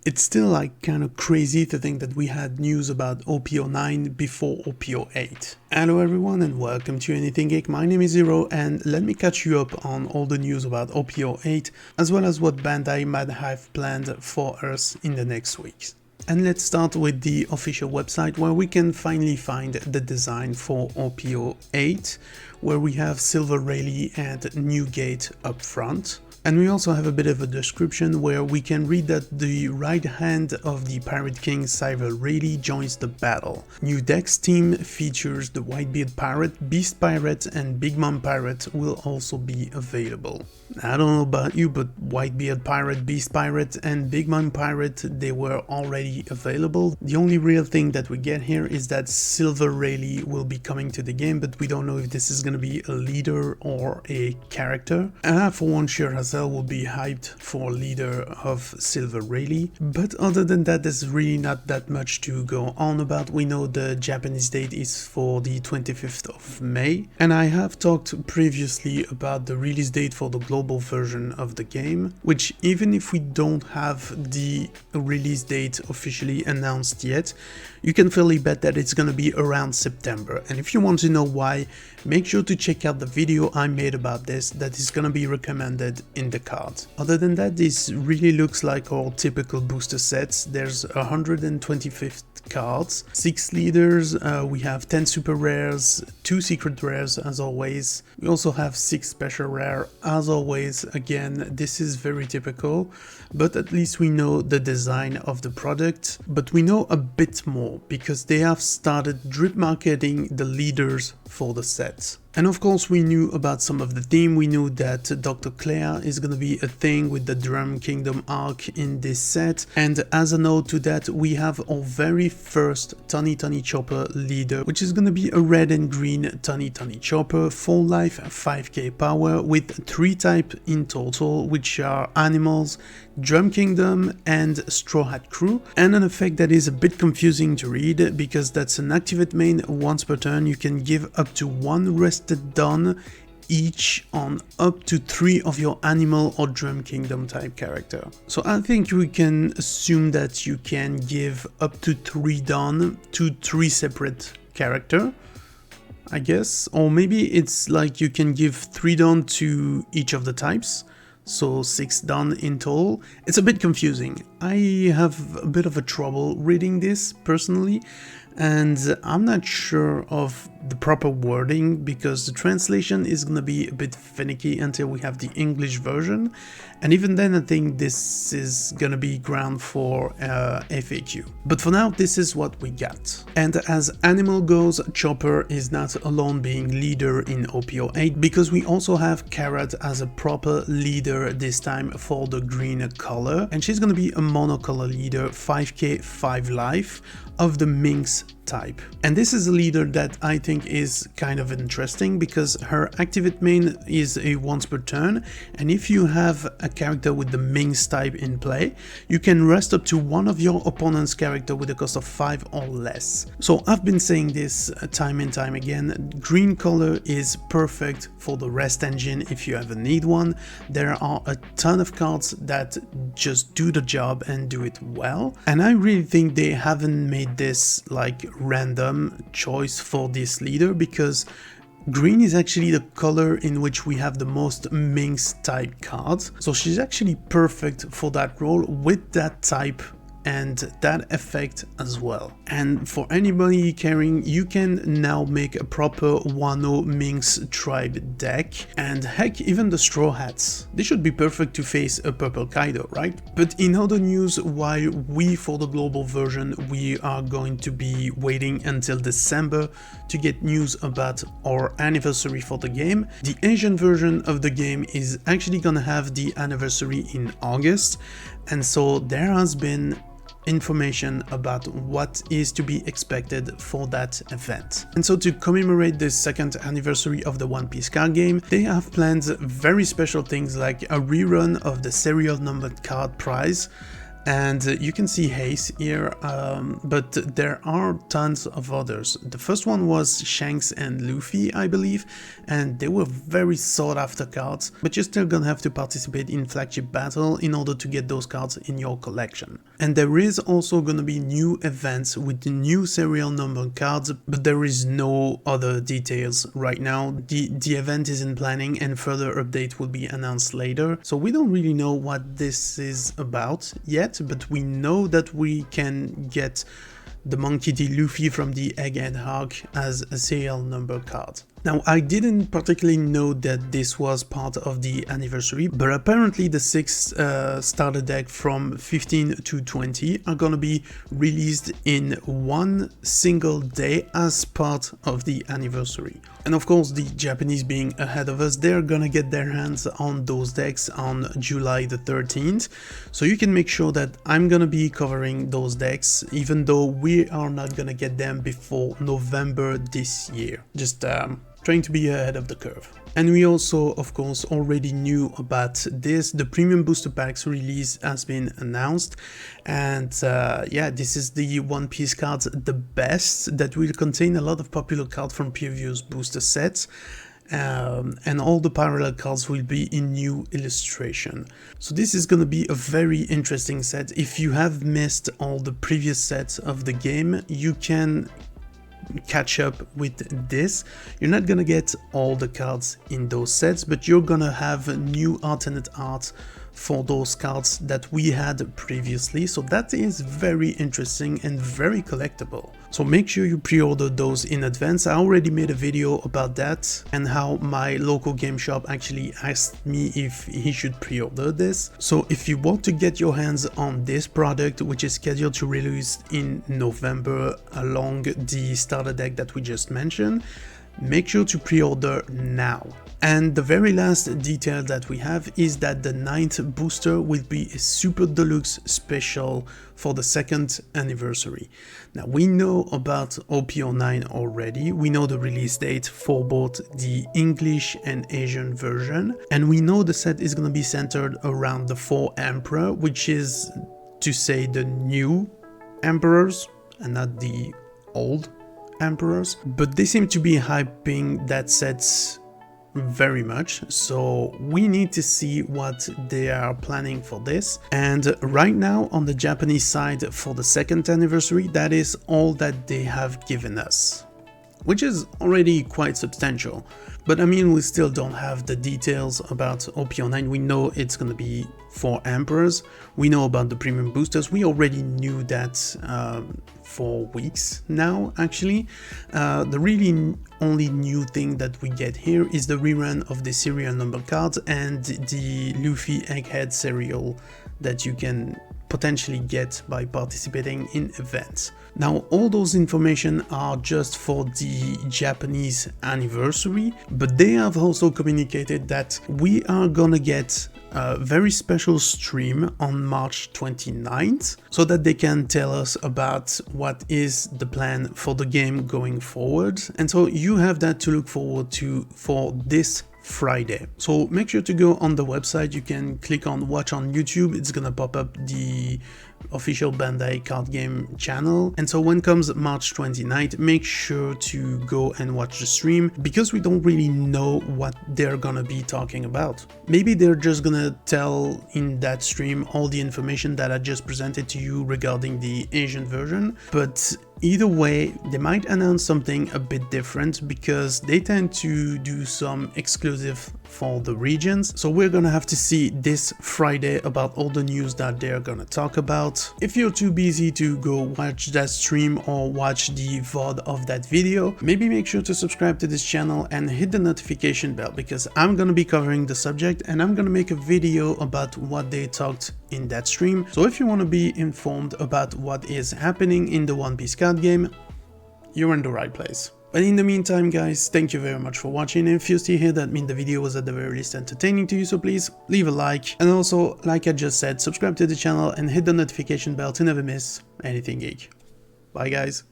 It's still like kind of crazy to think that we had news about OP09 before OP08. Hello everyone and welcome to Anything Geek. My name is Zero and let me catch you up on all the news about OP08 as well as what Bandai might have planned for us in the next weeks. And let's start with the official website where we can finally find the design for OP08, where we have Silver Rayleigh and Newgate up front. And we also have a bit of a description where we can read that the right hand of the Pirate King Silver Rayleigh joins the battle. New Dex team features the Whitebeard Pirate, Beast Pirate and Big Mom Pirate will also be available. I don't know about you, but Whitebeard Pirate, Beast Pirate and Big Mom Pirate, they were already available. The only real thing that we get here is that Silver Rayleigh will be coming to the game, but we don't know if this is going to be a leader or a character. And I for one sure as hell will be hyped for leader of Silver Rayleigh, but other than that there's really not that much to go on about. We know the Japanese date is for the 25th of May, and I have talked previously about the release date for the global version of the game, which even if we don't have the release date officially announced yet, you can fairly bet that it's gonna be around September. And if you want to know why, make sure to check out the video I made about this that is gonna be recommended in the card. Other than that, this really looks like our typical booster sets. There's 125 cards, 6 leaders, we have 10 super rares, 2 secret rares as always. We also have 6 special rare as always. Again, this is very typical, but at least we know the design of the product. But we know a bit more because they have started drip marketing the leaders for the set. And of course we knew about some of the theme. We knew that Dr. Claire is going to be a thing with the Drum Kingdom arc in this set, and as a note to that we have our very first Tony Chopper leader, which is going to be a red and green Tony Chopper, full life, 5k power with 3 types in total, which are animals, Drum Kingdom and Straw Hat Crew, and an effect that is a bit confusing to read because that's an activate main. Once per turn you can give up to 1 rested Dawn each on up to 3 of your animal or Drum Kingdom type character. So I think we can assume that you can give up to 3 Dawn to 3 separate character, I guess, or maybe it's like you can give 3 Dawn to each of the types, so 6 Dawn in total. It's a bit confusing. I have a bit of a trouble reading this personally, and I'm not sure of the proper wording because the translation is gonna be a bit finicky until we have the English version, and even then I think this is gonna be ground for FAQ. But for now this is what we got. And as animal goes, Chopper is not alone being leader in OP08 because we also have Carrot as a proper leader this time for the green color, and she's gonna be a monocolor leader, 5k 5 life of the Minx type. And this is a leader that I think is kind of interesting because her activate main is a once per turn, and if you have a character with the Minx type in play, you can rest up to 1 of your opponent's character with a cost of 5 or less. So I've been saying this time and time again, green color is perfect for the rest engine if you ever need one. There are a ton of cards that just do the job and do it well, and I really think they haven't made this like random choice for this leader because green is actually the color in which we have the most Minx type cards, so she's actually perfect for that role with that type and that effect as well. And for anybody caring, you can now make a proper Wano Minx tribe deck, and heck, even the Straw Hats. They should be perfect to face a purple Kaido, right? But in other news, while we for the global version we are going to be waiting until December to get news about our anniversary for the game, the Asian version of the game is actually gonna have the anniversary in August, and so there has been information about what is to be expected for that event. And so to commemorate the 2nd anniversary of the One Piece card game, they have planned very special things like a rerun of the serial numbered card prize, and you can see Haze here, but there are tons of others. The first one was Shanks and Luffy, I believe, and they were very sought after cards, but you're still gonna have to participate in flagship battle in order to get those cards in your collection. And there is also going to be new events with the new serial number cards, but there is no other details right now. The event is in planning and further update will be announced later. So we don't really know what this is about yet, but we know that we can get the Monkey D. Luffy from the Egghead arc as a serial number card. Now, I didn't particularly know that this was part of the anniversary, but apparently the 6 starter deck from 15 to 20 are gonna be released in one single day as part of the anniversary. And of course, the Japanese being ahead of us, they're gonna get their hands on those decks on July the 13th. So you can make sure that I'm gonna be covering those decks, even though we are not gonna get them before November this year. Just trying to be ahead of the curve. And we also, of course, already knew about this. The premium booster packs release has been announced, and yeah, this is the One Piece cards, the best, that will contain a lot of popular cards from previous booster sets. And all the parallel cards will be in new illustration. So this is going to be a very interesting set. If you have missed all the previous sets of the game, you can catch up with this. You're not gonna get all the cards in those sets, but you're gonna have new alternate art for those cards that we had previously, so that is very interesting and very collectible. So make sure you pre-order those in advance. I already made a video about that and how my local game shop actually asked me if he should pre-order this. So if you want to get your hands on this product, which is scheduled to release in November along the starter deck that we just mentioned, make sure to pre-order now. And the very last detail that we have is that the 9th booster will be a super deluxe special for the 2nd anniversary. Now we know about OP09 already, we know the release date for both the English and Asian version, and we know the set is going to be centered around the 4 Emperor, which is to say the new Emperors and not the old Emperors, but they seem to be hyping that set very much, so we need to see what they are planning for this. And right now on the Japanese side for the 2nd anniversary, that is all that they have given us, which is already quite substantial. But I mean, we still don't have the details about OP09. We know it's going to be 4 Emperors. We know about the premium boosters. We already knew that for weeks now, actually. The really only new thing that we get here is the rerun of the serial number cards and the Luffy Egghead serial that you can potentially get by participating in events. Now, all those information are just for the Japanese anniversary, but they have also communicated that we are gonna get a very special stream on March 29th so that they can tell us about what is the plan for the game going forward. And so you have that to look forward to for this Friday. So make sure to go on the website. You can click on watch on YouTube. It's gonna pop up the official Bandai card game channel. And so when comes March 29th, make sure to go and watch the stream, because we don't really know what they're gonna be talking about. Maybe they're just gonna tell in that stream all the information that I just presented to you regarding the Asian version, but either way, they might announce something a bit different because they tend to do some exclusive for the regions. So we're gonna have to see this Friday about all the news that they're gonna talk about. If you're too busy to go watch that stream or watch the VOD of that video, maybe make sure to subscribe to this channel and hit the notification bell, because I'm gonna be covering the subject and I'm gonna make a video about what they talked in that stream. So if you want to be informed about what is happening in the One Piece card game, you're in the right place. But in the meantime, guys, thank you very much for watching, and if you're still here, that means the video was at the very least entertaining to you, so please leave a like, and also, like I just said, subscribe to the channel and hit the notification bell to never miss anything geek. Bye guys.